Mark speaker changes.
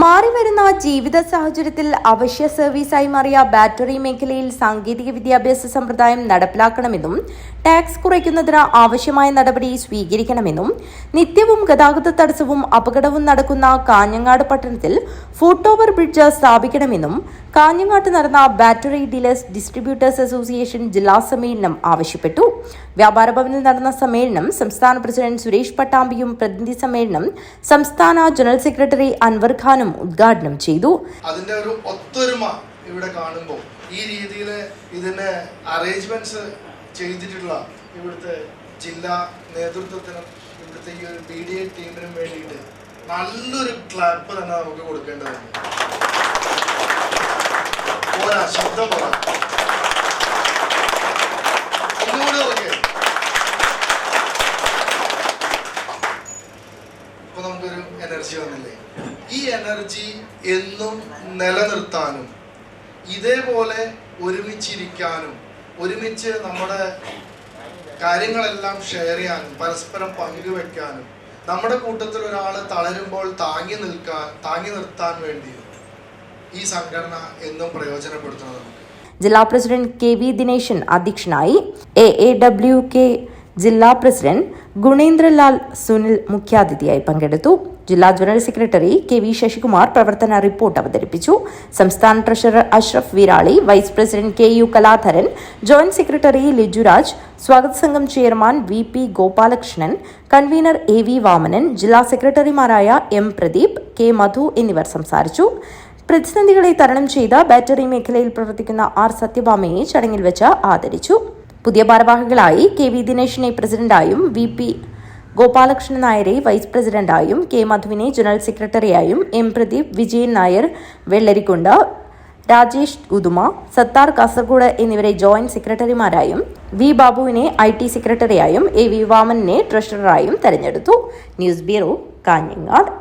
Speaker 1: മാറിവരുന്ന ജീവിത സാഹചര്യത്തിൽ അവശ്യ സർവീസായി മാറിയ ബാറ്ററി മേഖലയിൽ സാങ്കേതിക വിദ്യാഭ്യാസ സമ്പ്രദായം നടപ്പിലാക്കണമെന്നും ടാക്സ് കുറയ്ക്കുന്നതിന് ആവശ്യമായ നടപടി സ്വീകരിക്കണമെന്നും നിത്യവും ഗതാഗത തടസ്സവും അപകടവും നടക്കുന്ന കാഞ്ഞങ്ങാട് പട്ടണത്തിൽ ഫുട് ഓവർ ബ്രിഡ്ജ് സ്ഥാപിക്കണമെന്നും കാഞ്ഞങ്ങാട്ട് നടന്ന ബാറ്ററി ഡീലേഴ്സ് ഡിസ്ട്രിബ്യൂട്ടേഴ്സ് അസോസിയേഷൻ ജില്ലാ സമ്മേളനം ആവശ്യപ്പെട്ടു. വ്യാപാര ഭവനിൽ നടന്ന സമ്മേളനം സംസ്ഥാന പ്രസിഡന്റ് സുരേഷ് പട്ടാമ്പിയും പ്രതിനിധി സമ്മേളനം സംസ്ഥാന ജനറൽ സെക്രട്ടറി അൻവർ ഖാനും ഉദ്ഘാടനം ചെയ്തു.
Speaker 2: അതിന്റെ ഒരു ഒത്തൊരുമ ഇവിടെ കാണുമ്പോൾ ഈ രീതിയിൽ ഇതിന് അറേഞ്ച്മെന്റ്സ് ചെയ്തിട്ടുള്ള ഇവിടുത്തെ ജില്ലാ നേതൃത്വത്തിനും ഇവിടുത്തെ ഈ ഒരു BDA ടീമിനും വേണ്ടിയിട്ട് നല്ലൊരു ക്ലാപ്പ് തന്നെ നമുക്ക് കൊടുക്കേണ്ടതുണ്ട്. ശബ്ദം പോരാ, ഒന്നുകൂടി ഓക്കെ. ഇപ്പൊ നമുക്കൊരു എനർജി വന്നില്ലേ? ഈ എനർജി എന്നും നിലനിർത്താനും ഇതേപോലെ ഒരുമിച്ചിരിക്കാനും ഒരുമിച്ച് നമ്മുടെ കാര്യങ്ങളെല്ലാം ഷെയർ ചെയ്യാനും പരസ്പരം പങ്കുവെക്കാനും നമ്മുടെ കൂട്ടത്തിൽ ഒരാൾ തളരുമ്പോൾ താങ്ങി നിർത്താൻ വേണ്ടി ഈ സംഘടന എന്നും പ്രയോജനപ്പെടുത്തുന്നത്.
Speaker 1: ജില്ലാ പ്രസിഡന്റ് KV ദിനേശൻ അധ്യക്ഷനായി. AAWK ജില്ലാ പ്രസിഡന്റ് ഗുണേന്ദ്രലാൽ സുനിൽ മുഖ്യാതിഥിയായി പങ്കെടുത്തു. ജില്ലാ ജനറൽ സെക്രട്ടറി KV ശശികുമാർ പ്രവർത്തന റിപ്പോർട്ട് അവതരിപ്പിച്ചു. സംസ്ഥാന treasurer Ashraf Veerali, vice president KU Kaladharan, joint secretary Lijuraj, സ്വാഗത സംഘം chairman VP Gopalakrishnan, convener AV Vamanan, ജില്ലാ സെക്രട്ടറിമാരായ M പ്രദീപ്, K മധു എന്നിവർ സംസാരിച്ചു. പ്രതിസന്ധികളെ തരണം ചെയ്ത ബാറ്ററി മേഖലയിൽ പ്രവർത്തിക്കുന്ന R സത്യഭാമയെ ചടങ്ങിൽ വെച്ച് ആദരിച്ചു. പുതിയ ഭാരവാഹികളായി KV ദിനേശിനെ പ്രസിഡന്റായും, VP ഗോപാലകൃഷ്ണൻ നായരെ വൈസ് പ്രസിഡന്റായും, K മധുവിനെ ജനറൽ സെക്രട്ടറിയായും, M പ്രദീപ്, വിജയൻ നായർ വെള്ളരിക്കുണ്ട്, രാജേഷ് ഉദുമ, സത്താർ കാസർഗോഡ് എന്നിവരെ ജോയിന്റ് സെക്രട്ടറിമാരായും, V ബാബുവിനെ IT സെക്രട്ടറിയായും, AV വാമനെ ട്രഷററായും തെരഞ്ഞെടുത്തു. News bureau, Kanhangad.